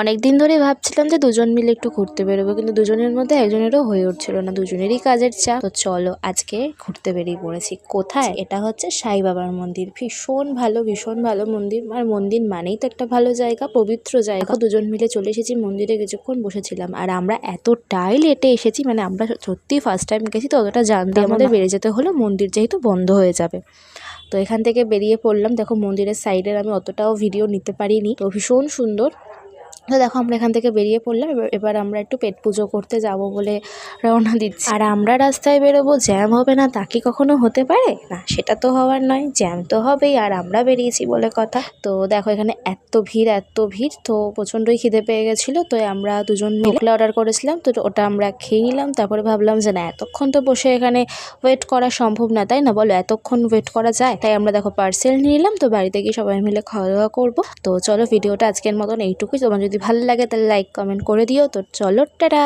অনেকদিন ধরে ভাবছিলাম যে দুজন মিলে একটু ঘুরতে বেরোবো, কিন্তু দুজনের মধ্যে একজনেরও হয়ে উঠছিল না, দুজনেরই কাজের চাপ। তো চলো আজকে ঘুরতে বেরিয়ে পড়েছি। কোথায়? এটা হচ্ছে সাই বাবার মন্দির। ভীষণ ভালো মন্দির। আর মন্দির মানেই তো একটা ভালো জায়গা, পবিত্র জায়গা। দুজন মিলে চলে এসেছি মন্দিরে, কিছুক্ষণ বসেছিলাম। আর আমরা এতটাই লেটে এসেছি, মানে আমরা সত্যি ফার্স্ট টাইম গেছি, তো অতটা জানতে আমাদের বেরিয়ে যেতে হলো, মন্দির যেহেতু বন্ধ হয়ে যাবে। তো এখান থেকে বেরিয়ে পড়লাম। দেখো মন্দিরের সাইডের আমি অতটাও ভিডিও নিতে পারিনি, তো ভীষণ সুন্দর। তো দেখো আমরা এখান থেকে বেরিয়ে পড়লাম। এবার আমরা একটু পেট পুজো করতে যাব বলে রওনা দিচ্ছি। আর আমরা রাস্তায় বেরোবো, জ্যাম হবে না তা কি কখনো হতে পারে? না, সেটা তো হওয়ার নয়, জ্যাম তো হবেই। আর আমরা বেরিয়েছি বলে কথা। তো দেখো এখানে এত ভিড় তো প্রচণ্ডই খিদে পেয়ে গেছিলো। তো আমরা দুজন মিলে অর্ডার করেছিলাম, তো ওটা আমরা খেয়ে নিলাম। তারপরে ভাবলাম যে না, এতক্ষণ তো বসে এখানে ওয়েট করা সম্ভব না, তাই না বলো? এতক্ষণ ওয়েট করা যায়? তাই আমরা দেখো পার্সেল নিয়ে নিলাম। তো বাড়িতে গিয়ে সবাই মিলে খাওয়া দাওয়া করবো। তো চলো ভিডিওটা আজকের মতন এইটুকুই। তোমার যদি ভালো লাগে তাহলে লাইক কমেন্ট করে দিও। তো চলো, টাটা।